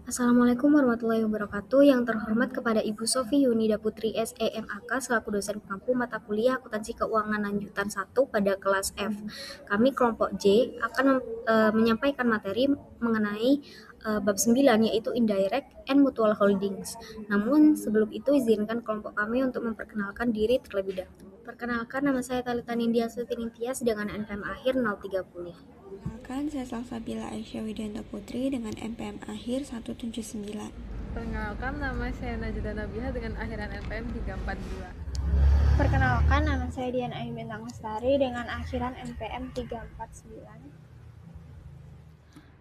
Assalamualaikum warahmatullahi wabarakatuh. Yang terhormat kepada Ibu Sofi Yunida Putri SEMAK selaku dosen pengampu mata kuliah Akuntansi Keuangan Lanjutan 1 pada kelas F. Kami kelompok J akan menyampaikan materi mengenai bab 9 yaitu Indirect and Mutual Holdings. Namun sebelum itu izinkan kelompok kami untuk memperkenalkan diri terlebih dahulu. Perkenalkan, nama saya Talita Nindya Sutiningtyas dengan NPM akhir 030. Perkenalkan, saya Salsabila Aisyah Widianto Putri dengan MPM akhir 179. Perkenalkan, nama saya Najda Nabiha dengan akhiran NPM 342. Perkenalkan, nama saya Dian Ayu Bintang Lestari dengan akhiran NPM 349.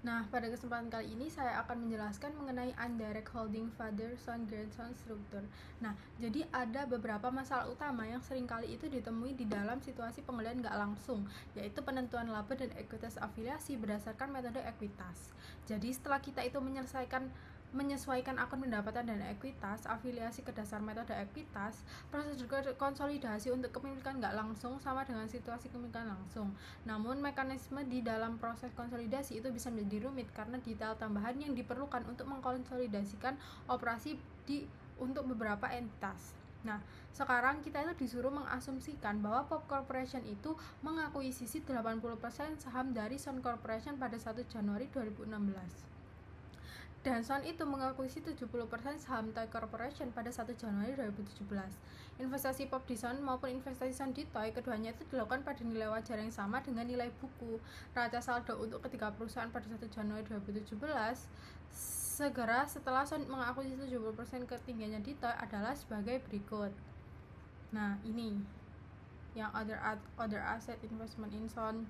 Nah, pada kesempatan kali ini saya akan menjelaskan mengenai indirect holding father son grandson struktur. Nah, jadi ada beberapa masalah utama yang seringkali itu ditemui di dalam situasi penggalian nggak langsung, yaitu penentuan laba dan ekuitas afiliasi berdasarkan metode ekuitas. Jadi setelah kita itu menyesuaikan akun pendapatan dan ekuitas afiliasi ke dasar metode ekuitas, prosedur konsolidasi untuk kepemilikan nggak langsung sama dengan situasi kepemilikan langsung. Namun mekanisme di dalam proses konsolidasi itu bisa menjadi rumit karena detail tambahan yang diperlukan untuk mengkonsolidasikan operasi untuk beberapa entitas. Nah, sekarang kita itu disuruh mengasumsikan bahwa Pop Corporation itu mengakuisisi 80% saham dari Sun Corporation pada 1 Januari 2016. Dan Sun itu mengakuisisi 70% saham Toy Corporation pada 1 Januari 2017. Investasi Pop di Sun maupun investasi Sun di Toy, keduanya itu dilakukan pada nilai wajar yang sama dengan nilai buku. Raca saldo untuk ketiga perusahaan pada 1 Januari 2017 segera setelah Sun mengakuisisi 70% ketinggiannya di Toy adalah sebagai berikut. Nah, ini yang other asset investment in Sun.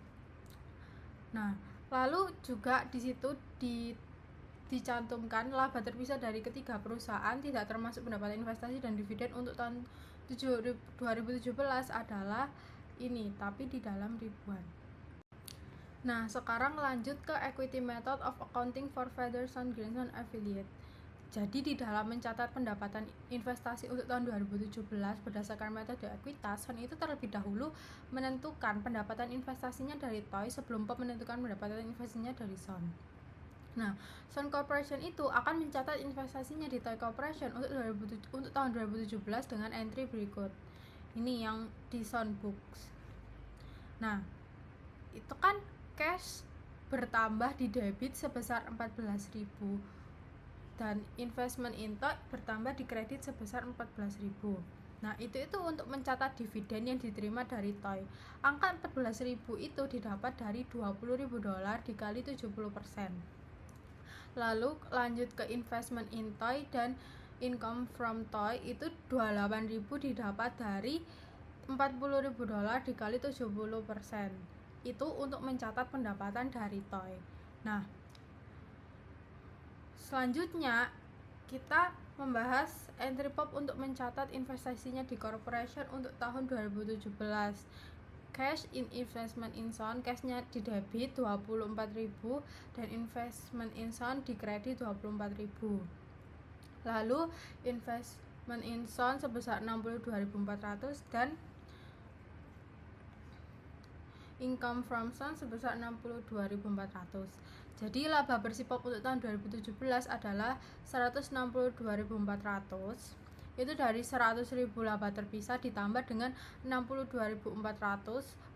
Nah, lalu juga di situ dicantumkan laba terpisah dari ketiga perusahaan tidak termasuk pendapatan investasi dan dividen untuk tahun 2017 adalah ini, tapi di dalam ribuan. Nah, sekarang lanjut ke equity method of accounting for father son grandson affiliate. Jadi di dalam mencatat pendapatan investasi untuk tahun 2017 berdasarkan metode ekuitas, Sun itu terlebih dahulu menentukan pendapatan investasinya dari Toy sebelum Pop menentukan pendapatan investasinya dari Sun. Nah, Sun Corporation itu akan mencatat investasinya di Toy Corporation untuk tahun 2017 dengan entry berikut. Ini yang di Sun Books. Nah, itu kan cash bertambah di debit sebesar 14.000 dan investment in Toy bertambah di kredit sebesar 14.000. Nah, itu untuk mencatat dividen yang diterima dari Toy. Angka 14.000 itu didapat dari $20.000 dikali 70%. Lalu lanjut ke investment in Toy dan income from Toy itu 28.000 didapat dari $40.000 dikali 70%. Itu untuk mencatat pendapatan dari Toy. Nah, selanjutnya kita membahas entry Pop untuk mencatat investasinya di corporation untuk tahun 2017. Cash in investment in Sun, cashnya di debit 24.000 dan investment in Sun di kredit 24.000. Lalu investment in Sun sebesar 62.400 dan income from Sun sebesar 62.400. Jadi laba bersih Pop untuk tahun 2017 adalah 162.400. Itu dari 100.000 laba terpisah ditambah dengan 62.400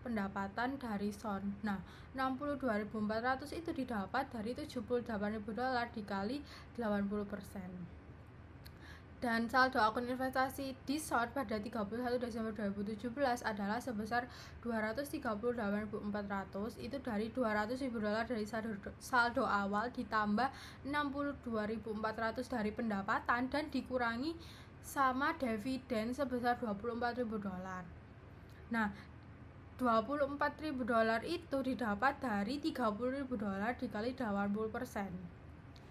pendapatan dari Sun. Nah, 62.400 itu didapat dari $78.000 dikali 80%. Dan saldo akun investasi di Sun pada 31 Desember 2017 adalah sebesar 238.400. Itu dari $200.000 dari saldo awal ditambah 62.400 dari pendapatan dan dikurangi sama dividen sebesar $24.000. Nah, $24.000 itu didapat dari $30.000 dikali 80%.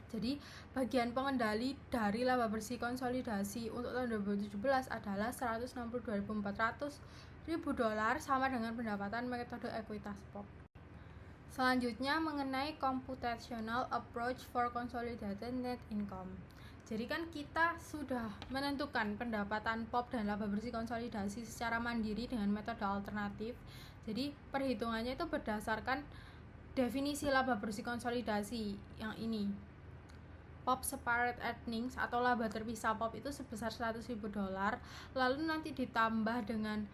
Jadi bagian pengendali dari laba bersih konsolidasi untuk tahun 2017 adalah $162.400 sama dengan pendapatan metode ekuitas Pop. Selanjutnya mengenai computational approach for consolidated net income. Jadi kan kita sudah menentukan pendapatan Pop dan laba bersih konsolidasi secara mandiri dengan metode alternatif. Jadi perhitungannya itu berdasarkan definisi laba bersih konsolidasi yang ini. pop separate earnings atau laba terpisah pop itu sebesar $100.000, lalu nanti ditambah dengan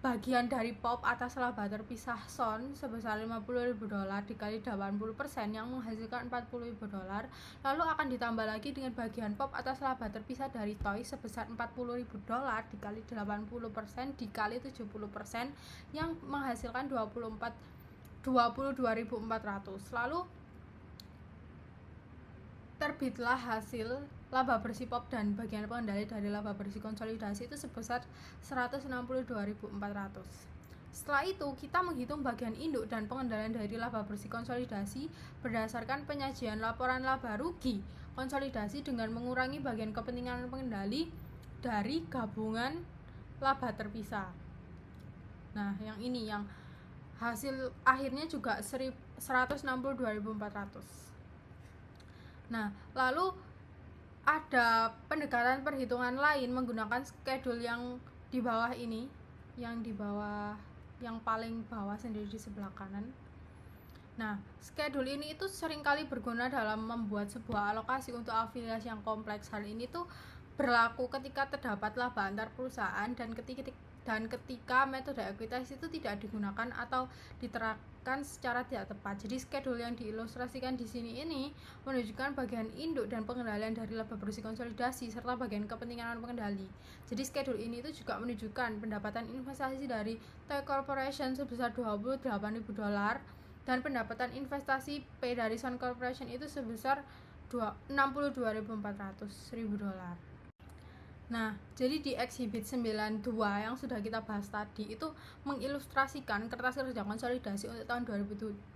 bagian dari pop atas laba terpisah Son sebesar $50.000 dikali 80% yang menghasilkan $40.000, lalu akan ditambah lagi dengan bagian pop atas laba terpisah dari Toy sebesar $40.000 dikali 80% dikali 70% yang menghasilkan $22.400. Lalu terbitlah hasil laba bersih pop dan bagian pengendali dari laba bersih konsolidasi itu sebesar $162.400. Setelah itu kita menghitung bagian induk dan pengendalian dari laba bersih konsolidasi berdasarkan penyajian laporan laba rugi konsolidasi dengan mengurangi bagian kepentingan pengendali dari gabungan laba terpisah. Nah, yang ini yang hasil akhirnya juga $162.400. Nah, lalu ada pendekatan perhitungan lain menggunakan schedule yang di bawah ini, yang paling bawah sendiri di sebelah kanan. Nah, schedule ini itu seringkali berguna dalam membuat sebuah alokasi untuk afiliasi yang kompleks. Hal ini tuh berlaku ketika terdapat laba antar perusahaan dan ketika metode ekuitas itu tidak digunakan atau diterapkan secara tidak tepat. Jadi schedule yang diilustrasikan di sini ini menunjukkan bagian induk dan pengendalian dari laba bersih konsolidasi serta bagian kepentingan pengendali. Jadi schedule ini itu juga menunjukkan pendapatan investasi dari Toy Corporation sebesar $28.000 dan pendapatan investasi P dari Son Corporation itu sebesar $62.400. Nah, jadi di exhibit 92 yang sudah kita bahas tadi itu mengilustrasikan kertas kerja konsolidasi untuk tahun 2017.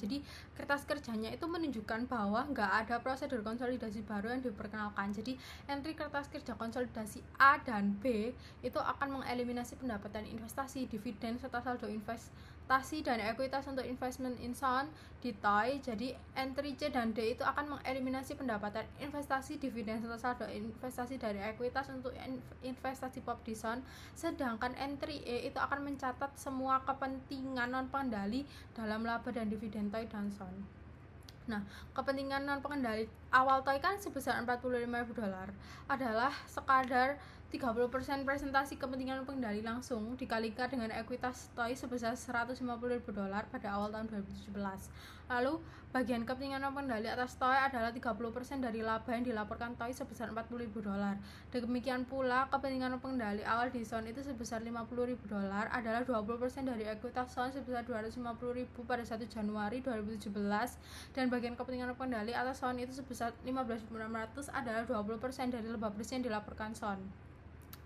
Jadi kertas kerjanya itu menunjukkan bahwa nggak ada prosedur konsolidasi baru yang diperkenalkan. Jadi entry kertas kerja konsolidasi A dan B itu akan mengeliminasi pendapatan investasi, dividen serta saldo investasi dan ekuitas untuk investment in Son di Toy. Jadi entry C dan D itu akan mengeliminasi pendapatan investasi, dividen serta saldo investasi dari ekuitas untuk investasi pop di Son, sedangkan entry E itu akan mencatat semua kepentingan non pengendali dalam laba dan dividen Toy dan Son. Nah, kepentingan non pengendali awal Toy kan sebesar $45.000 adalah sekadar 30% presentasi kepentingan pengendali langsung dikalikan dengan ekuitas Toy sebesar $150.000 pada awal tahun 2017. Lalu, bagian kepentingan non pengendali atas Toy adalah 30% dari laba yang dilaporkan Toy sebesar $40.000. Demikian pula, kepentingan non pengendali awal di Son itu sebesar $50.000 adalah 20% dari ekuitas Son sebesar $250.000 pada 1 Januari 2017 dan bagian kepentingan non pengendali atas Son itu sebesar $15.600 adalah 20% dari laba bersih yang dilaporkan Son.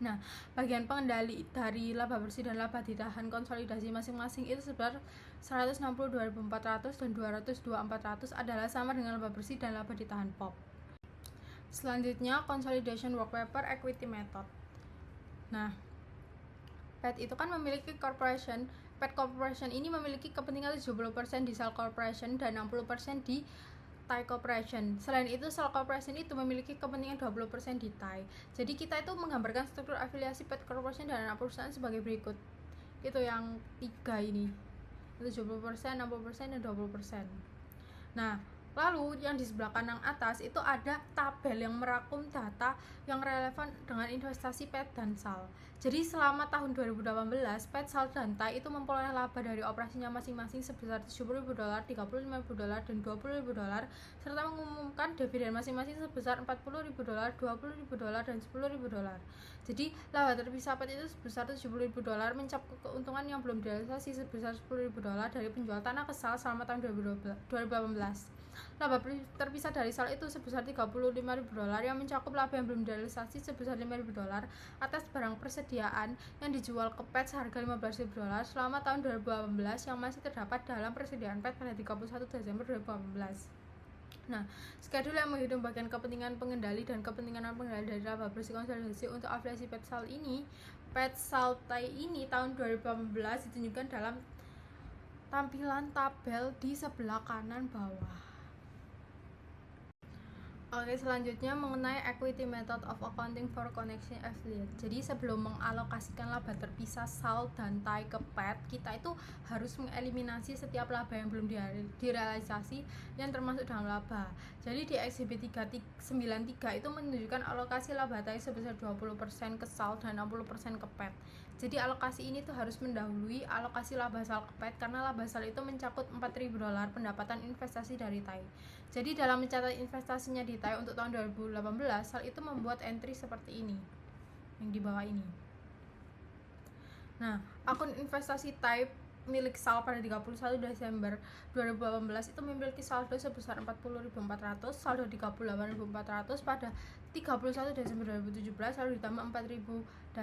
Nah, bagian pengendali dari laba bersih dan laba ditahan konsolidasi masing-masing itu sebesar $162.400 dan $202.400 adalah sama dengan laba bersih dan laba ditahan pop. Selanjutnya, consolidation work paper equity method. Nah, PET itu kan memiliki corporation. PET Corporation ini memiliki kepentingan 70% di Cell Corporation dan 60% di Thai Corporation. Selain itu, Cell Corporation itu memiliki kepentingan 20% di Thai. Jadi kita itu menggambarkan struktur afiliasi PET Corporation dan anak perusahaan sebagai berikut. Itu yang 3 ini. 70%, 60%, dan 20%. Nah, lalu yang di sebelah kanan atas itu ada tabel yang merangkum data yang relevan dengan investasi PET dan SAL. Jadi selama tahun 2018, PET, SAL, dan Thai itu memperoleh laba dari operasinya masing-masing sebesar $70.000, $35.000, dan $20.000 serta mengumumkan dividen masing-masing sebesar $40.000, $20.000, dan $10.000. Jadi laba terpisah PET itu sebesar $70.000 mencapai keuntungan yang belum direalisasi sebesar $10.000 dari penjual tanah ke SAL selama tahun 2018. Laba terpisah dari SAL itu sebesar $35.000 yang mencakup laba yang belum direalisasi sebesar $5.000 atas barang persediaan yang dijual ke PET seharga $15.000 selama tahun 2018 yang masih terdapat dalam persediaan PET pada 31 Desember 2018. Nah, schedule yang menghitung bagian kepentingan pengendali dan kepentingan non pengendali dari laba bersih konsolidasi untuk afiliasi PET SAL ini, PET SAL Thai ini tahun 2018 ditunjukkan dalam tampilan tabel di sebelah kanan bawah. Oke, selanjutnya mengenai equity method of accounting for connection affiliate. Jadi sebelum mengalokasikan laba terpisah SAL dan TAI ke PET, kita itu harus mengeliminasi setiap laba yang belum direalisasi yang termasuk dalam laba. Jadi di exhibit 393 itu menunjukkan alokasi laba TAI sebesar 20% ke SAL dan 60% ke PET. Jadi alokasi ini tuh harus mendahului alokasi laba SAL ke PET karena laba SAL itu mencakup $4.000 pendapatan investasi dari TAI. Jadi dalam mencatat investasinya di TAI untuk tahun 2018, SAL itu membuat entry seperti ini, yang di bawah ini. Nah, akun investasi TAI milik SAL pada 31 Desember 2018 itu memiliki saldo sebesar 40.400, saldo 38.400 pada 31 Desember 2017, lalu ditambah 4.000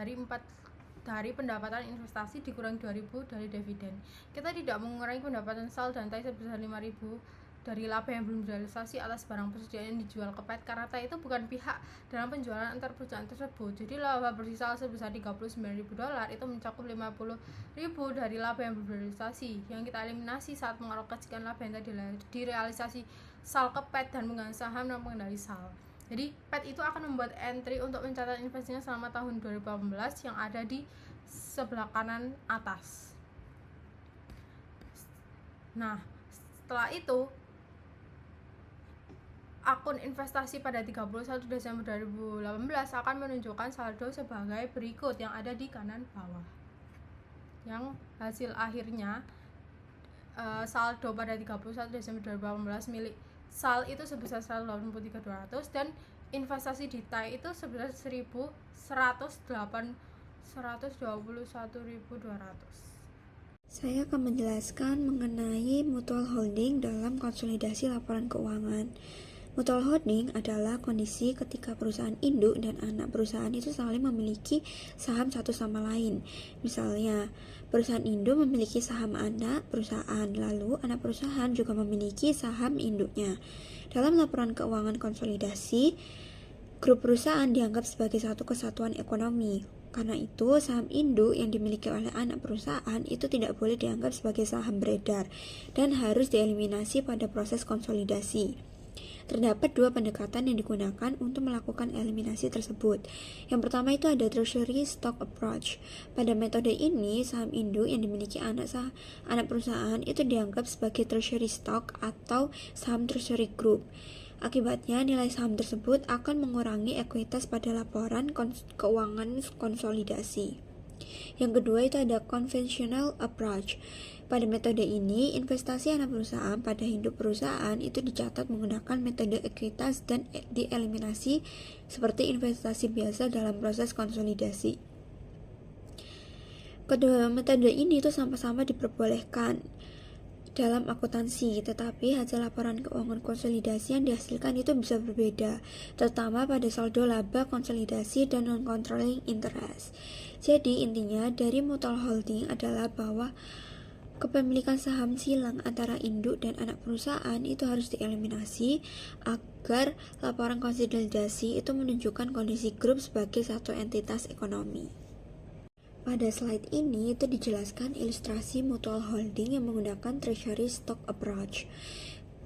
dari pendapatan investasi dikurangi 2.000 dari dividen. Kita tidak mengurangi pendapatan SAL dan TAI sebesar 5.000 dari laba yang belum direalisasi atas barang persediaan yang dijual ke PET karena TAI itu bukan pihak dalam penjualan antar perusahaan tersebut. Jadi laba bersisa sebesar $39.000 itu mencakup 50.000 dari laba yang belum direalisasi yang kita eliminasi saat mengalokasikan laba yang tadi direalisasi SAL ke PET dan memegang saham dan pengendali SAL. Jadi PET itu akan membuat entry untuk mencatat investasinya selama tahun 2018 yang ada di sebelah kanan atas. Nah, setelah itu akun investasi pada 31 Desember 2018 akan menunjukkan saldo sebagai berikut yang ada di kanan bawah. Yang hasil akhirnya saldo pada 31 Desember 2018 milik SAL itu sebesar 183.200 dan investasi di TAI itu sebesar 121.200. Saya akan menjelaskan mengenai mutual holding dalam konsolidasi laporan keuangan. Mutual holding adalah kondisi ketika perusahaan induk dan anak perusahaan itu saling memiliki saham satu sama lain. Misalnya, perusahaan induk memiliki saham anak perusahaan, lalu anak perusahaan juga memiliki saham induknya. Dalam laporan keuangan konsolidasi, grup perusahaan dianggap sebagai satu kesatuan ekonomi. Karena itu, saham induk yang dimiliki oleh anak perusahaan itu tidak boleh dianggap sebagai saham beredar dan harus dieliminasi pada proses konsolidasi. Terdapat dua pendekatan yang digunakan untuk melakukan eliminasi tersebut. Yang pertama itu ada treasury stock approach. Pada metode ini, saham induk yang dimiliki anak perusahaan itu dianggap sebagai treasury stock atau saham treasury group. Akibatnya, nilai saham tersebut akan mengurangi ekuitas pada laporan keuangan konsolidasi. Yang kedua itu ada conventional approach. Pada metode ini, investasi anak perusahaan pada induk perusahaan itu dicatat menggunakan metode ekuitas dan dieliminasi seperti investasi biasa dalam proses konsolidasi. Kedua metode ini itu sama-sama diperbolehkan dalam akuntansi, tetapi hasil laporan keuangan konsolidasi yang dihasilkan itu bisa berbeda, terutama pada saldo laba konsolidasi dan non-controlling interest. Jadi intinya dari mutual holding adalah bahwa kepemilikan saham silang antara induk dan anak perusahaan itu harus dieliminasi agar laporan konsolidasi itu menunjukkan kondisi grup sebagai satu entitas ekonomi. Pada slide ini itu dijelaskan ilustrasi mutual holding yang menggunakan treasury stock approach.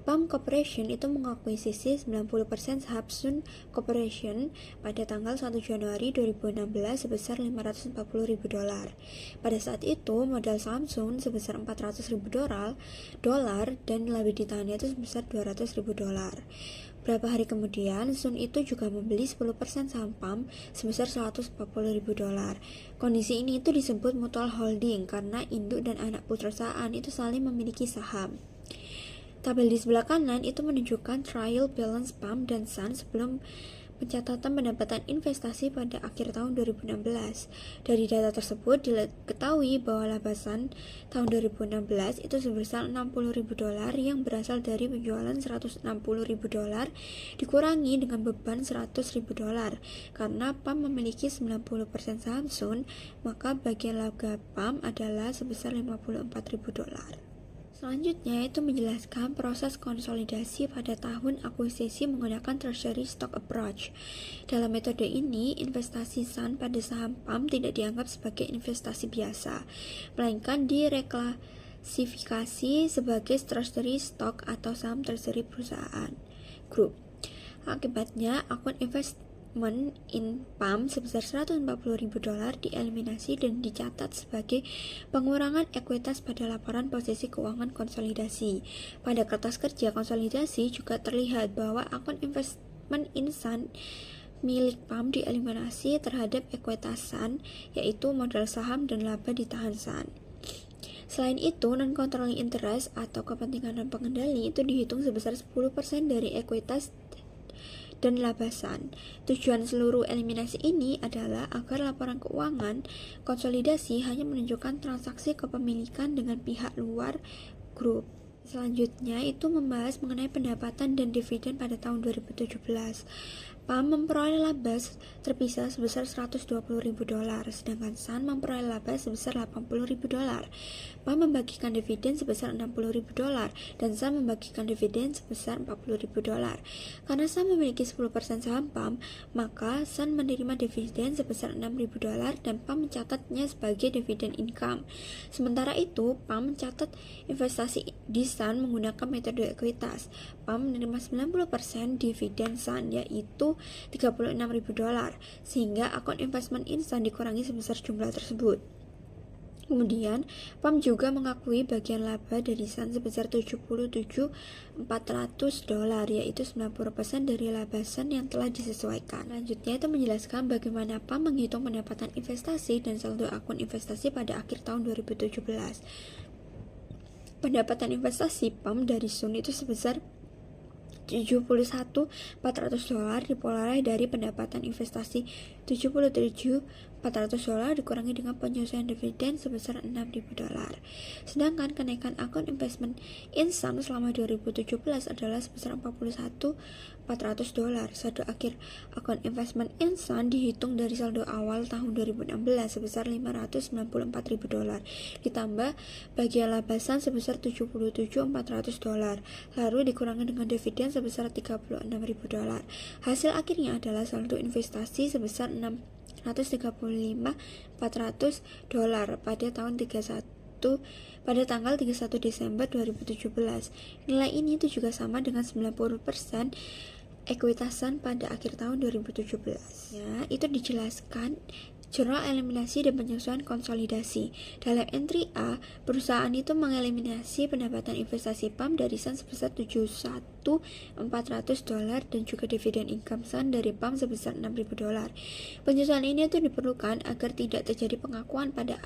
PAM Corporation itu mengakuisisi 90% saham Sun Corporation pada tanggal 1 Januari 2016 sebesar $540.000. Pada saat itu, modal saham Sun sebesar $400.000 dan likuiditasnya itu sebesar $200.000. Beberapa hari kemudian, Sun itu juga membeli 10% saham PAM sebesar $140.000. Kondisi ini itu disebut mutual holding karena induk dan anak perusahaan itu saling memiliki saham. Tabel di sebelah kanan itu menunjukkan trial balance PAM dan Sun sebelum pencatatan pendapatan investasi pada akhir tahun 2016. Dari data tersebut diketahui bahwa laba Sun tahun 2016 itu sebesar $60.000 yang berasal dari penjualan $160.000 dikurangi dengan beban $100.000. Karena PAM memiliki 90% saham Sun, maka bagian laba PAM adalah sebesar $54.000. Selanjutnya itu menjelaskan proses konsolidasi pada tahun akuisisi menggunakan treasury stock approach. Dalam metode ini, investasi Sun pada saham PAM tidak dianggap sebagai investasi biasa, melainkan direklasifikasi sebagai treasury stock atau saham treasury perusahaan grup. Akibatnya, akun investment in PAM sebesar $140.000 dieliminasi dan dicatat sebagai pengurangan ekuitas pada laporan posisi keuangan konsolidasi. Pada kertas kerja konsolidasi juga terlihat bahwa akun investment in SUN milik PAM dieliminasi terhadap ekuitasan, yaitu modal saham dan laba ditahan SUN. Selain itu, non-controlling interest atau kepentingan non pengendali itu dihitung sebesar 10% dari ekuitas dan laba SUN. Tujuan seluruh eliminasi ini adalah agar laporan keuangan konsolidasi hanya menunjukkan transaksi kepemilikan dengan pihak luar grup. Selanjutnya itu membahas mengenai pendapatan dan dividen pada tahun 2017. PAM memperoleh laba terpisah sebesar $120.000, sedangkan SUN memperoleh laba sebesar $80.000. PAM membagikan dividen sebesar $60.000 dan SUN membagikan dividen sebesar $40.000. Karena SUN memiliki 10% saham PAM, maka SUN menerima dividen sebesar $6.000 dan PAM mencatatnya sebagai dividen income. Sementara itu, PAM mencatat investasi di SUN menggunakan metode ekuitas. PAM menerima 90% dividen SUN, yaitu $36.000, sehingga akun investment in SUN dikurangi sebesar jumlah tersebut. Kemudian, PAM juga mengakui bagian laba dari SUN sebesar $77.400, yaitu 90% dari laba SUN yang telah disesuaikan. Selanjutnya itu menjelaskan bagaimana PAM menghitung pendapatan investasi dan saldo akun investasi pada akhir tahun 2017. Pendapatan investasi PAM dari SUN itu sebesar $71.400 diperoleh dari pendapatan investasi $77.400 dikurangi dengan penyelesaian dividen sebesar $6.000. Sedangkan kenaikan akun investment in SUN selama 2017 adalah sebesar $41.400. Saldo akhir akun investment in SUN dihitung dari saldo awal tahun 2016 sebesar $594.000 ditambah bagian laba SUN sebesar $77.400 lalu dikurangi dengan dividen sebesar $36.000. Hasil akhirnya adalah saldo investasi sebesar $635.400 pada tanggal 31 Desember 2017. Nilai ini itu juga sama dengan 90% ekuitasan pada akhir tahun 2017. Ya, itu dijelaskan jurnal eliminasi dan penyesuaian konsolidasi. Dalam entry A, perusahaan itu mengeliminasi pendapatan investasi PAM dari SUN sebesar $71.400 dan juga dividen income SUN dari PAM sebesar $6.000. Penyesuaian ini itu diperlukan agar tidak terjadi pengakuan pada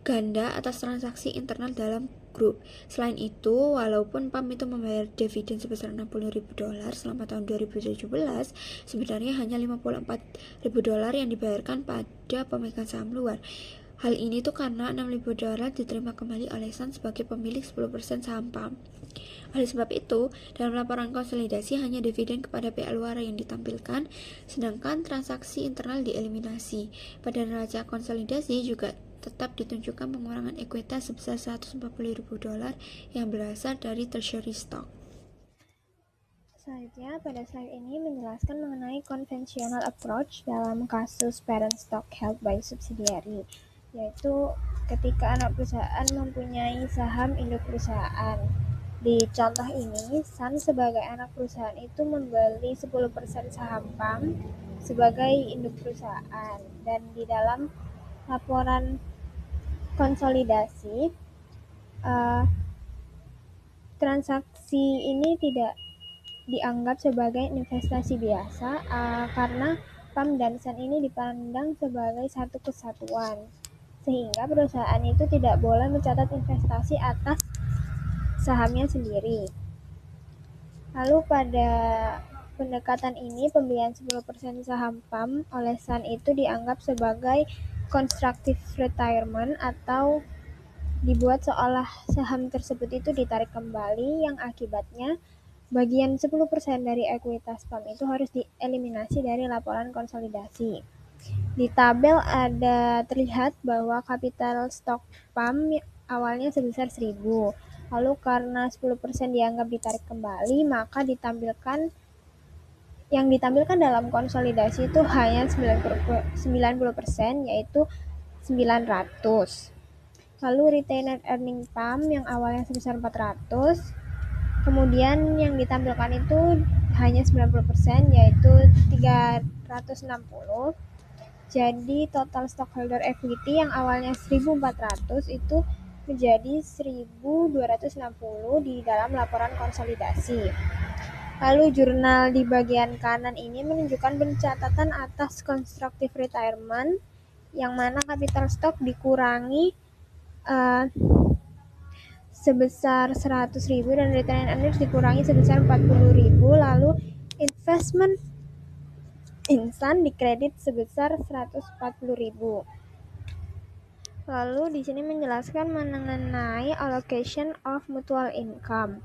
ganda atas transaksi internal dalam grup. Selain itu, walaupun PAM itu membayar dividen sebesar $60.000 selama tahun 2017, sebenarnya hanya $54.000 yang dibayarkan pada pemegang saham luar. Hal ini tuh karena $6.000 diterima kembali oleh SUN sebagai pemilik 10% saham PAM. Oleh sebab itu, dalam laporan konsolidasi hanya dividen kepada pihak luar yang ditampilkan, sedangkan transaksi internal dieliminasi. Pada neraca konsolidasi juga tetap ditunjukkan pengurangan ekuitas sebesar $140.000 yang berasal dari treasury stock. Selanjutnya, pada slide ini menjelaskan mengenai conventional approach dalam kasus parent stock held by subsidiary, yaitu ketika anak perusahaan mempunyai saham induk perusahaan. Di contoh ini, SUN sebagai anak perusahaan itu membeli 10% saham PAM sebagai induk perusahaan, dan di dalam laporan konsolidasi transaksi ini tidak dianggap sebagai investasi biasa karena PAM dan SUN ini dipandang sebagai satu kesatuan, sehingga perusahaan itu tidak boleh mencatat investasi atas sahamnya sendiri. Lalu pada pendekatan ini, pembelian 10% saham PAM oleh SUN itu dianggap sebagai constructive retirement atau dibuat seolah saham tersebut itu ditarik kembali, yang akibatnya bagian 10% dari ekuitas PAM itu harus dieliminasi dari laporan konsolidasi. Di tabel ada terlihat bahwa kapital stok PAM awalnya sebesar 1.000. Lalu karena 10% dianggap ditarik kembali, maka yang ditampilkan dalam konsolidasi itu hanya 90%, yaitu 900. Lalu retained earning PAM yang awalnya sebesar 400, kemudian yang ditampilkan itu hanya 90%, yaitu 360. Jadi total stockholder equity yang awalnya 1.400 itu menjadi 1.260 di dalam laporan konsolidasi. Lalu jurnal di bagian kanan ini menunjukkan pencatatan atas constructive retirement, yang mana capital stock dikurangi sebesar 100.000 dan retained earnings dikurangi sebesar 40.000. Lalu investment insan dikredit sebesar 140.000. Lalu di sini menjelaskan mengenai allocation of mutual income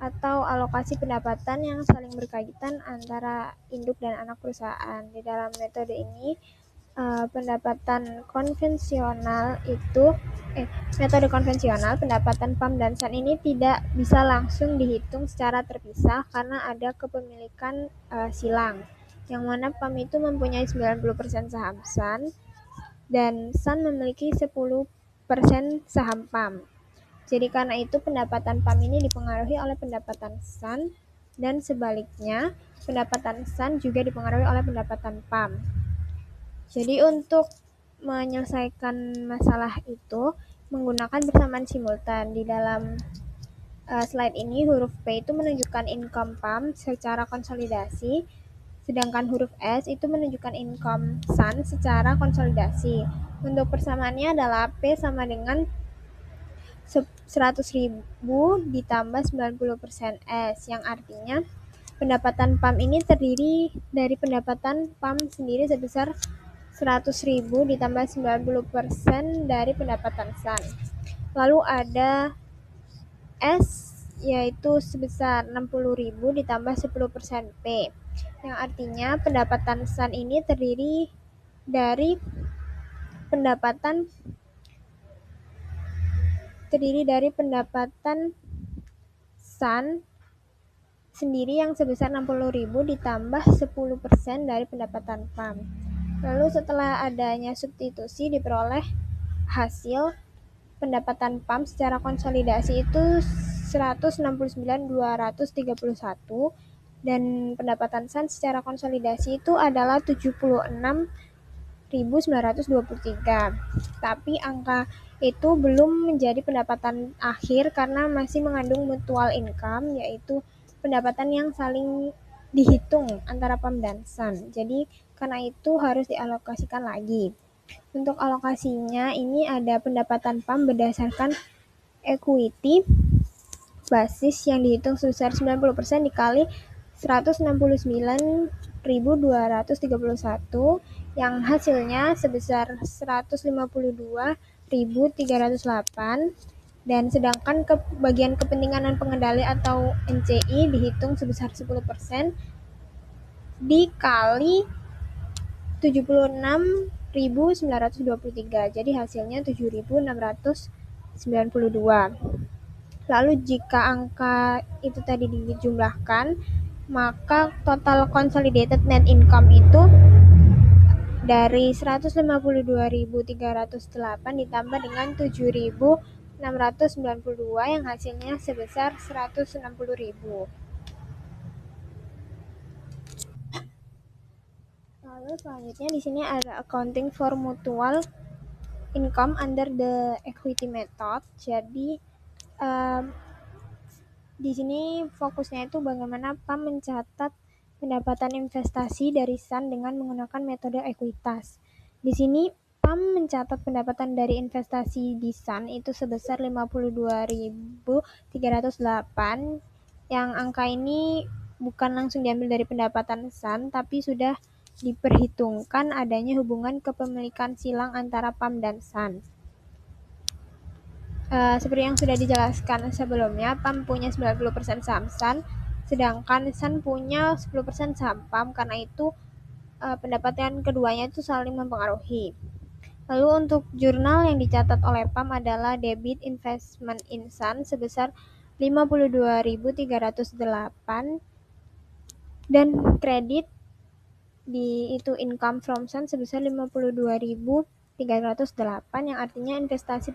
atau alokasi pendapatan yang saling berkaitan antara induk dan anak perusahaan. Di dalam metode ini pendapatan konvensional itu metode konvensional pendapatan PAM dan SAN ini tidak bisa langsung dihitung secara terpisah karena ada kepemilikan silang, yang mana PAM itu mempunyai 90% saham SAN dan SAN memiliki 10% saham PAM. Jadi karena itu pendapatan PAM ini dipengaruhi oleh pendapatan SAN dan sebaliknya pendapatan SAN juga dipengaruhi oleh pendapatan PAM. Jadi untuk menyelesaikan masalah itu menggunakan bersamaan simultan. Di dalam slide ini huruf P itu menunjukkan income PAM secara konsolidasi, sedangkan huruf S itu menunjukkan income SAN secara konsolidasi. Untuk persamaannya adalah P sama dengan 100.000 ditambah 90% S, yang artinya pendapatan PAM ini terdiri dari pendapatan PAM sendiri sebesar 100.000 ditambah 90% dari pendapatan SAN. Lalu ada S, yaitu sebesar 60.000 ditambah 10% P, yang artinya pendapatan SAN ini terdiri dari pendapatan SAN sendiri yang sebesar 60.000 ditambah 10% dari pendapatan PAM. Lalu setelah adanya substitusi diperoleh hasil pendapatan PAM secara konsolidasi itu 169.231 dan pendapatan SAN secara konsolidasi itu adalah 76.923. Tapi angka itu belum menjadi pendapatan akhir karena masih mengandung mutual income, yaitu pendapatan yang saling dihitung antara PAM dan SAN. Jadi karena itu harus dialokasikan lagi. Untuk alokasinya ini ada pendapatan PAM berdasarkan equity basis yang dihitung sebesar 90% dikali 169.231 yang hasilnya sebesar 152.308, dan sedangkan bagian kepentingan dan pengendali atau NCI dihitung sebesar 10% dikali 76.923, jadi hasilnya 7.692. Lalu jika angka itu tadi dijumlahkan, maka total consolidated net income itu dari 152.308 ditambah dengan 7.692 yang hasilnya sebesar 160.000. Lalu selanjutnya di sini ada accounting for mutual income under the equity method. Jadi di sini fokusnya itu bagaimana PAM mencatat pendapatan investasi dari SAN dengan menggunakan metode ekuitas. Di sini PAM mencatat pendapatan dari investasi di SAN itu sebesar 52.308, yang angka ini bukan langsung diambil dari pendapatan SAN, tapi sudah diperhitungkan adanya hubungan kepemilikan silang antara PAM dan SAN. Seperti yang sudah dijelaskan sebelumnya, PAM punya 90% saham SAN, sedangkan SAN punya 10% saham PAM, karena itu pendapatan keduanya itu saling mempengaruhi. Lalu untuk jurnal yang dicatat oleh PAM adalah debit investment in SAN sebesar 52.308 dan kredit di itu income from SAN sebesar 52.308, yang artinya investasi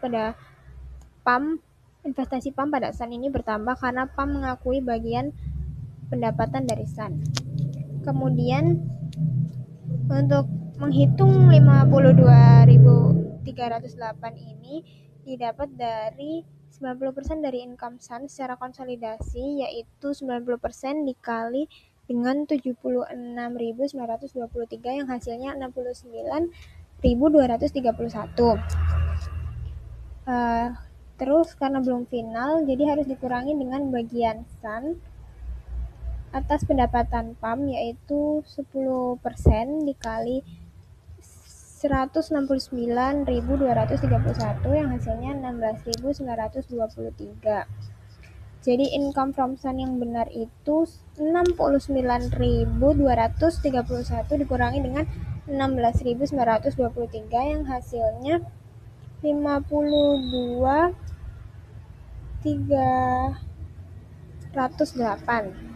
PAM pada SAN ini bertambah karena PAM mengakui bagian pendapatan dari Sun. Kemudian untuk menghitung 52.308 ini didapat dari 90% dari income Sun secara konsolidasi, yaitu 90% dikali dengan 76.923 yang hasilnya 69.231. Terus karena belum final, jadi harus dikurangi dengan bagian Sun atas pendapatan PAM, yaitu 10% dikali 169.231 yang hasilnya 16.923. Jadi income from Sun yang benar itu 69.231 dikurangi dengan 16.923 yang hasilnya 52.308.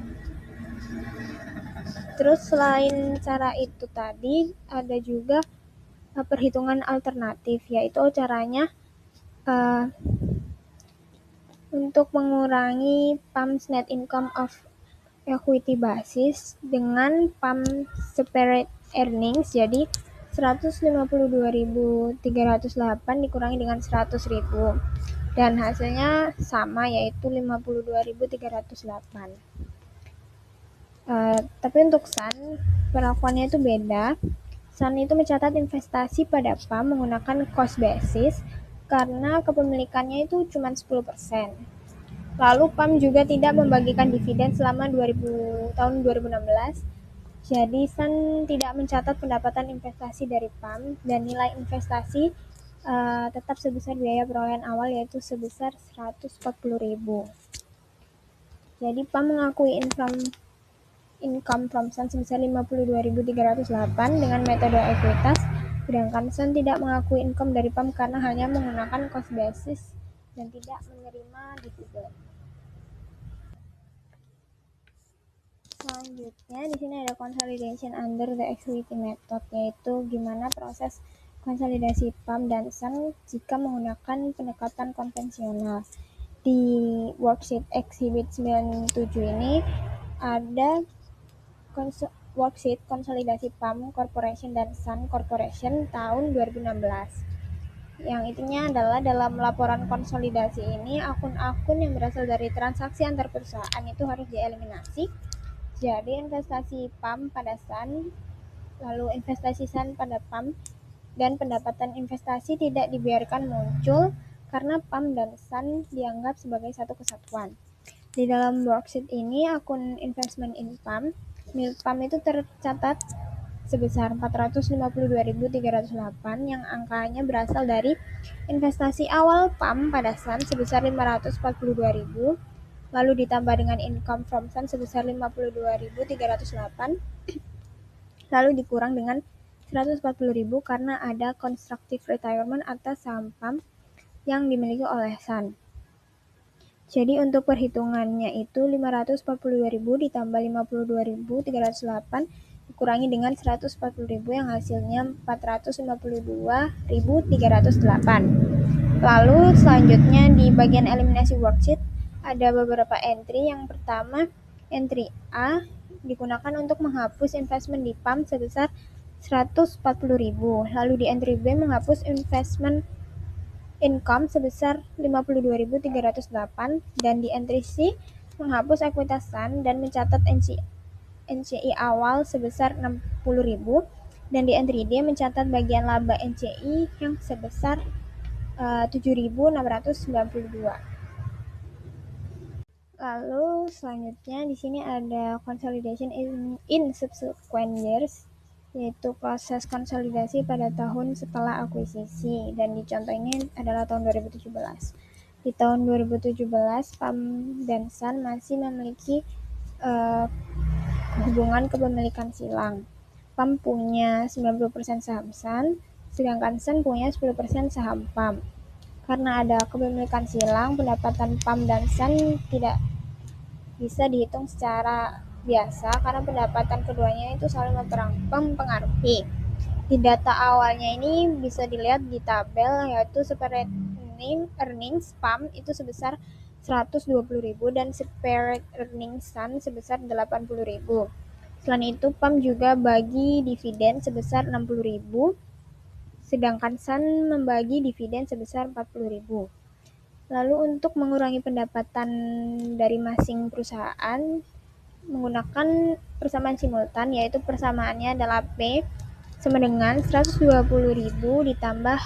Terus selain cara itu tadi ada juga perhitungan alternatif, yaitu caranya untuk mengurangi PAM's net income of equity basis dengan PAM separate earnings. Jadi 152.308 dikurangi dengan 100.000 dan hasilnya sama, yaitu 52.308. Tapi untuk Sun perlakuannya itu beda. Sun itu mencatat investasi pada PAM menggunakan cost basis karena kepemilikannya itu cuma 10%. Lalu PAM juga tidak membagikan dividen selama tahun 2016. Jadi Sun tidak mencatat pendapatan investasi dari PAM dan nilai investasi tetap sebesar biaya perolehan awal, yaitu sebesar 140.000. Jadi PAM mengakui income from Sun sebesar 52.308 dengan metode ekuitas, sedangkan Sun tidak mengakui income dari PAM karena hanya menggunakan cost basis dan tidak menerima dividen. Selanjutnya di sini ada consolidation under the equity method, yaitu gimana proses konsolidasi PAM dan Sun jika menggunakan pendekatan konvensional. Di worksheet exhibit 97 ini ada worksheet konsolidasi PAM Corporation dan Sun Corporation tahun 2016. Yang intinya adalah dalam laporan konsolidasi ini akun-akun yang berasal dari transaksi antar perusahaan itu harus dieliminasi. Jadi investasi PAM pada Sun, lalu investasi Sun pada PAM, dan pendapatan investasi tidak dibiarkan muncul karena PAM dan Sun dianggap sebagai satu kesatuan. Di dalam worksheet ini akun investment in PAM milik PAM itu tercatat sebesar 452.308 yang angkanya berasal dari investasi awal PAM pada Sun sebesar 542.000, lalu ditambah dengan income from Sun sebesar 52.308, lalu dikurang dengan 140.000 karena ada constructive retirement atas saham PAM yang dimiliki oleh Sun. Jadi untuk perhitungannya itu 542.000 ditambah 52.308 dikurangi dengan 140.000 yang hasilnya 452.308. Lalu selanjutnya di bagian eliminasi worksheet ada beberapa entry. Yang pertama, entry A digunakan untuk menghapus investment di PAM sebesar 140.000. Lalu di entry B menghapus investment income sebesar 52.308 dan di entry C menghapus ekuitas Sun dan mencatat NCI awal sebesar 60.000 dan di entry D mencatat bagian laba NCI yang sebesar 7.692. Lalu selanjutnya di sini ada consolidation in subsequent years, yaitu proses konsolidasi pada tahun setelah akuisisi, dan di contoh ini adalah tahun 2017. Di tahun 2017 PAM dan Sun masih memiliki hubungan kepemilikan silang. PAM punya 90% saham Sun, sedangkan Sun punya 10% saham PAM. Karena ada kepemilikan silang, pendapatan PAM dan Sun tidak bisa dihitung secara biasa karena pendapatan keduanya itu saling mempengaruhi. Di data awalnya ini bisa dilihat di tabel, yaitu separate earnings PAM itu sebesar 120.000 dan separate earning Sun sebesar 80.000. Selain itu, PAM juga bagi dividen sebesar 60.000, sedangkan Sun membagi dividen sebesar 40.000. Lalu untuk mengurangi pendapatan dari masing perusahaan menggunakan persamaan simultan, yaitu persamaannya adalah P sama dengan 120.000 ditambah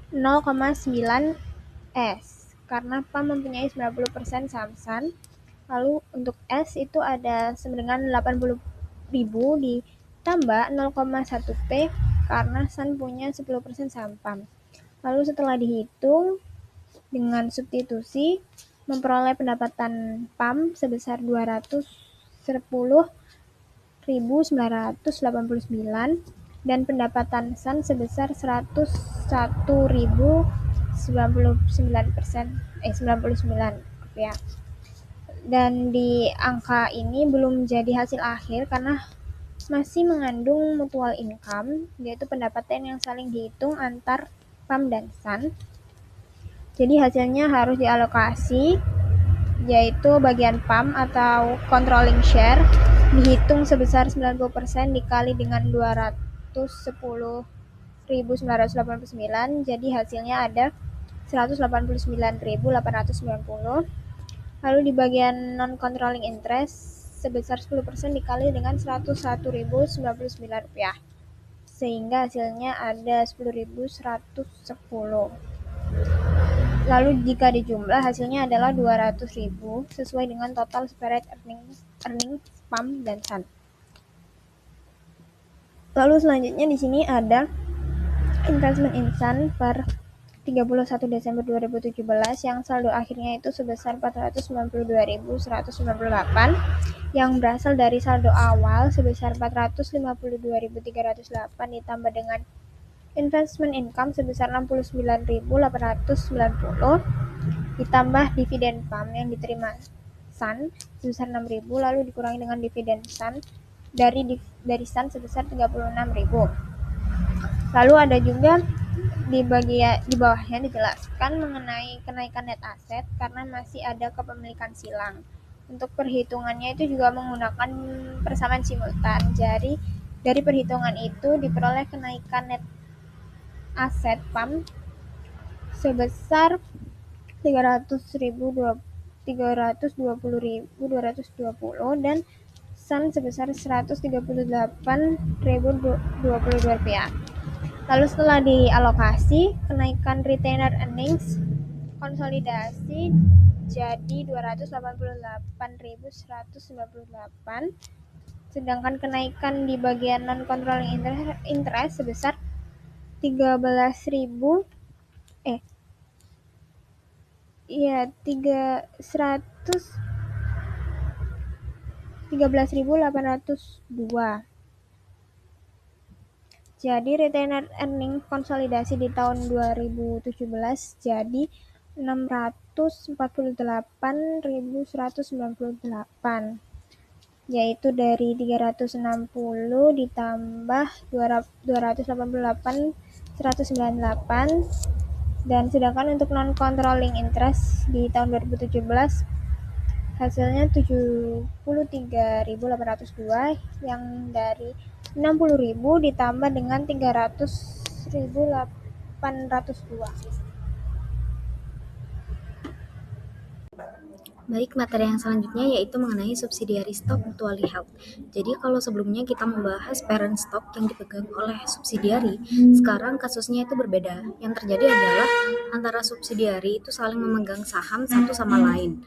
0,9 S, karena PAM mempunyai 90% saham Sun. Lalu untuk S itu ada sama dengan 80.000 ditambah 0,1 P, karena Sun punya 10% saham PAM. Lalu setelah dihitung dengan substitusi, memperoleh pendapatan PAM sebesar 210.989 dan pendapatan Sun sebesar 101.099 rupiah. Dan di angka ini belum jadi hasil akhir karena masih mengandung mutual income, yaitu pendapatan yang saling dihitung antar PAM dan Sun. Jadi hasilnya harus dialokasi, yaitu bagian PAM atau controlling share dihitung sebesar 90% dikali dengan 210.989, jadi hasilnya ada 189.890. Lalu di bagian non controlling interest sebesar 10% dikali dengan 101.099 rupiah, sehingga hasilnya ada 10.110. Lalu jika dijumlah hasilnya adalah 200.000 sesuai dengan total separate earning PAM dan Sun. Lalu selanjutnya di sini ada investment in Sun per 31 Desember 2017 yang saldo akhirnya itu sebesar 492.198 yang berasal dari saldo awal sebesar 452.308 ditambah dengan investment income sebesar 69.890 ditambah dividen PAM yang diterima Sun sebesar 6.000 lalu dikurangi dengan dividen Sun dari Sun sebesar 36.000. Lalu ada juga di bawahnya dijelaskan mengenai kenaikan net aset karena masih ada kepemilikan silang. Untuk perhitungannya itu juga menggunakan persamaan simultan. Jadi dari perhitungan itu diperoleh kenaikan net aset PAM sebesar 320.220 dan Sun sebesar 138.022 rupiah. Lalu setelah dialokasi, kenaikan retainer earnings konsolidasi jadi 288.198, sedangkan kenaikan di bagian non controlling interest sebesar 13.890. Jadi retainer earning konsolidasi di tahun 2017 jadi 648.198, yaitu dari 360 ditambah 288.198, dan sedangkan untuk non controlling interest di tahun 2017 hasilnya 73.802 yang dari 60.000 ditambah dengan 300.802. Baik, materi yang selanjutnya yaitu mengenai subsidiary stock mutually held. Jadi kalau sebelumnya kita membahas parent stock yang dipegang oleh subsidiary, sekarang kasusnya itu berbeda. Yang terjadi adalah antara subsidiary itu saling memegang saham satu sama lain.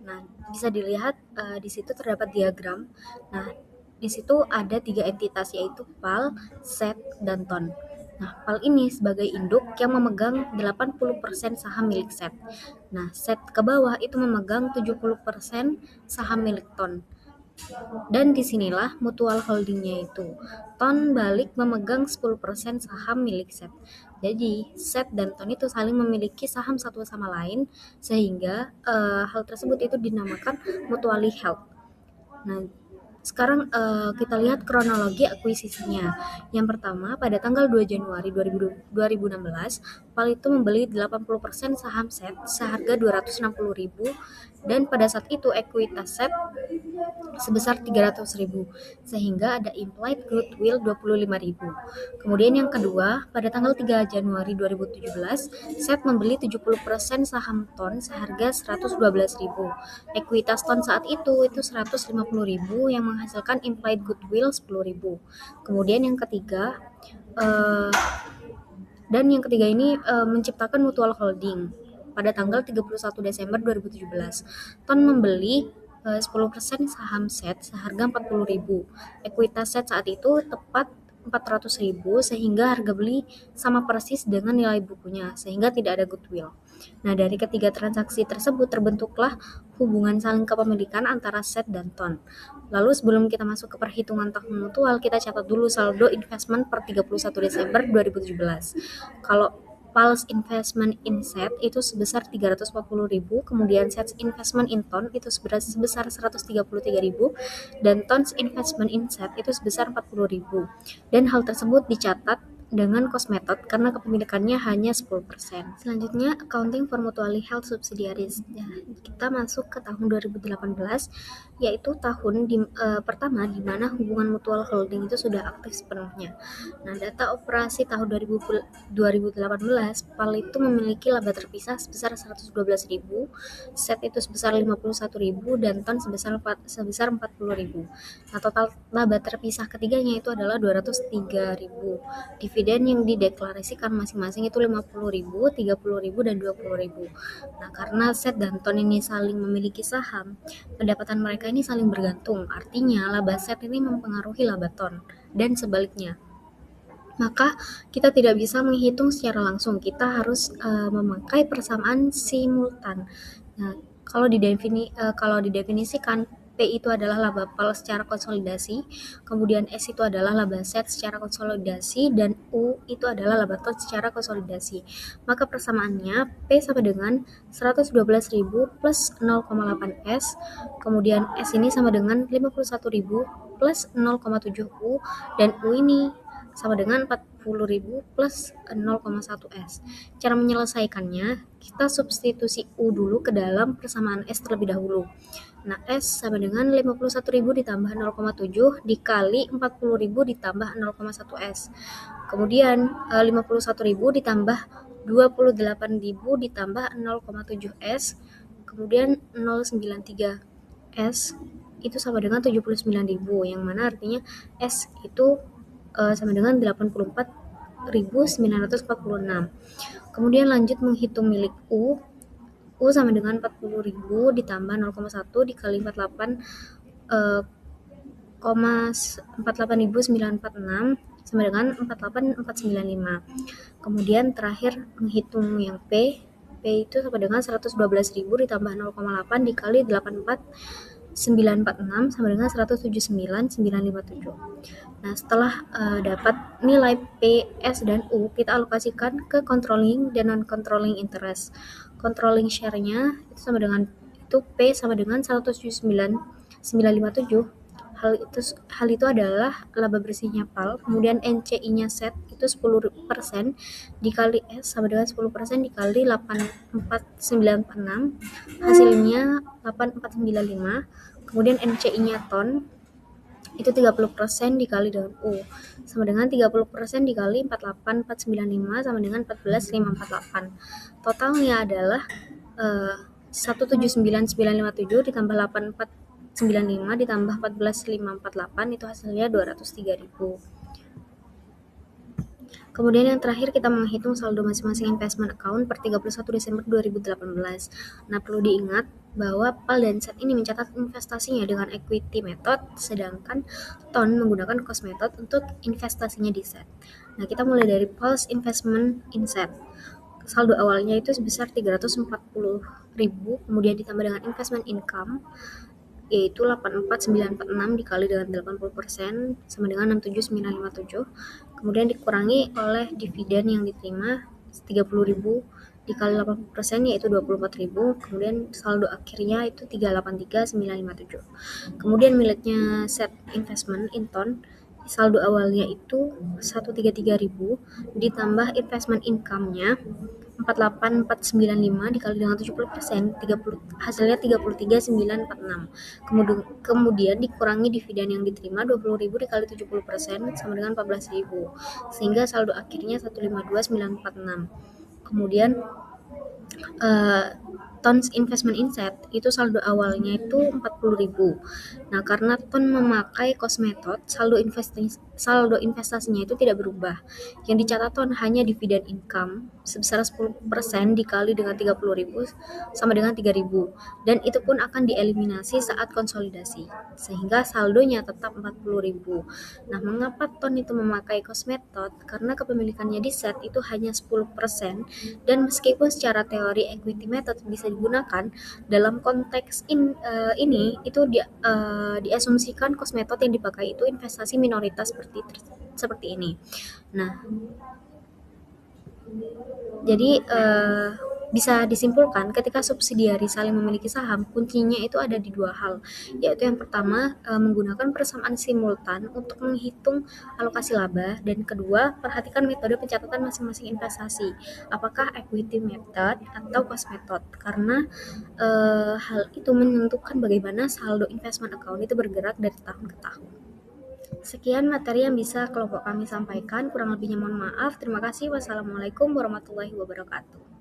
Nah, bisa dilihat di situ terdapat diagram. Nah, di situ ada 3 entitas yaitu PAL, SET, dan TON. Nah, PAL ini sebagai induk yang memegang 80% saham milik SET. Nah, SET ke bawah itu memegang 70% saham milik TON. Dan disinilah mutual holdingnya itu. TON balik memegang 10% saham milik SET. Jadi, SET dan TON itu saling memiliki saham satu sama lain, sehingga hal tersebut itu dinamakan mutually held. Nah, Sekarang kita lihat kronologi akuisisinya. Yang pertama, pada tanggal 2 Januari 2016, PAL itu membeli 80% saham SET seharga 260.000 dan pada saat itu ekuitas SET sebesar 300.000 sehingga ada implied goodwill 25.000. Kemudian yang kedua, pada tanggal 3 Januari 2017, SET membeli 70% saham TON seharga 112.000. Ekuitas TON saat itu 150.000 yang menghasilkan implied goodwill 10.000. Kemudian yang ketiga, ini menciptakan mutual holding. Pada tanggal 31 Desember 2017, TON membeli 10% saham SET seharga 40.000. Ekuitas SET saat itu tepat 400.000 sehingga harga beli sama persis dengan nilai bukunya sehingga tidak ada goodwill. Nah, dari ketiga transaksi tersebut terbentuklah hubungan saling kepemilikan antara SET dan TON. Lalu sebelum kita masuk ke perhitungan tahun mutual, kita catat dulu saldo investment per 31 Desember 2017. Kalau PAL's investment in SET itu sebesar 340.000, kemudian SET's investment in TON itu sebesar 133.000, dan TON's investment in SET itu sebesar 40.000. Dan hal tersebut dicatat dengan cost method karena kepemilikannya hanya 10%. Selanjutnya, accounting for mutually held subsidiaries. Ya, kita masuk ke tahun 2018, yaitu tahun pertama di mana hubungan mutual holding itu sudah aktif sepenuhnya. Nah, data operasi tahun 2018, PAL itu memiliki laba terpisah sebesar 112.000, SET itu sebesar 51.000, dan TON sebesar 40.000. Nah, total laba terpisah ketiganya itu adalah 203.000. Dividen yang dideklarasikan masing-masing itu 50.000, 30.000, dan 20.000. Nah, karena SET dan TON ini saling memiliki saham, pendapatan mereka ini saling bergantung. Artinya, laba SET ini mempengaruhi laba TON, dan sebaliknya. Maka kita tidak bisa menghitung secara langsung, kita harus memakai persamaan simultan. Nah, kalau didefinisikan, P itu adalah laba PAL secara konsolidasi, kemudian S itu adalah laba SET secara konsolidasi, dan U itu adalah laba TON secara konsolidasi. Maka persamaannya P sama dengan 112.000 plus 0,8 S, kemudian S ini sama dengan 51.000 plus 0,7 U, dan U ini sama dengan 40.000 plus 0,1 S. Cara menyelesaikannya, kita substitusi U dulu ke dalam persamaan S terlebih dahulu. Nah, S sama dengan 51.000 ditambah 0,7 dikali 40.000 ditambah 0,1 S. Kemudian 51.000 ditambah 28.000 ditambah 0,7 S. Kemudian 0,93 S itu sama dengan 79.000, yang mana artinya S itu sama dengan 84.946. Kemudian lanjut menghitung milik U. U sama dengan 40.000 ditambah 0,1 dikali 48.946 sama dengan 48.495. Kemudian terakhir menghitung yang P. P itu sama dengan 112.000 ditambah 0,8 dikali 84.946 sama dengan 179.957. Nah, setelah dapat nilai P, S, dan U, kita alokasikan ke controlling dan non-controlling interest. Controlling share-nya itu sama dengan P sama dengan 179.957. Hal itu adalah laba bersihnya PAL, kemudian NCI-nya SET itu 10% dikali S sama dengan 10% dikali 84.946, hasilnya 8495. Kemudian NCI-nya TON itu 30% dikali dengan U sama dengan 30% dikali 48.495 sama dengan 14.548. Totalnya adalah 179.957 ditambah 84.95 ditambah 14.548, itu hasilnya 203.000. Kemudian yang terakhir kita menghitung saldo masing-masing investment account per 31 Desember 2018. Nah, perlu diingat bahwa PAL dan SET ini mencatat investasinya dengan equity method, sedangkan TON menggunakan cost method untuk investasinya di SET. Nah, kita mulai dari PAL's investment in SET. Saldo awalnya itu sebesar 340.000, kemudian ditambah dengan investment income, yaitu 84.946 dikali dengan 80% sama dengan 67.957. Kemudian dikurangi oleh dividen yang diterima 30.000 dikali 80% yaitu 24.000, kemudian saldo akhirnya itu 383.957. Kemudian miliknya set investment Inton, saldo awalnya itu 133.000 ditambah investment income-nya 48495 dikali dengan 70%, hasilnya 33.946. Kemudian dikurangi dividen yang diterima 20.000 dikali 70% sama dengan 14.000, sehingga saldo akhirnya 152.946. Kemudian Tons investment inset itu saldo awalnya itu 40.000. Nah, karena Ton memakai cost method, saldo investasinya itu tidak berubah. Yang dicatat Ton hanya dividen income sebesar 10% dikali dengan 30.000 sama dengan 3.000, dan itu pun akan dieliminasi saat konsolidasi, sehingga saldonya tetap 40.000. Nah, mengapa Ton itu memakai cost method? Karena kepemilikannya di set itu hanya 10%, dan meskipun secara teori equity method bisa digunakan, dalam konteks ini itu diasumsikan cost method yang dipakai itu investasi minoritas seperti ini. Nah, jadi bisa disimpulkan ketika subsidiari saling memiliki saham, kuncinya itu ada di dua hal, yaitu yang pertama menggunakan persamaan simultan untuk menghitung alokasi laba, dan kedua perhatikan metode pencatatan masing-masing investasi, apakah equity method atau cost method, karena hal itu menentukan bagaimana saldo investment account itu bergerak dari tahun ke tahun. Sekian materi yang bisa kelompok kami sampaikan, kurang lebihnya mohon maaf. Terima kasih. Wassalamualaikum warahmatullahi wabarakatuh.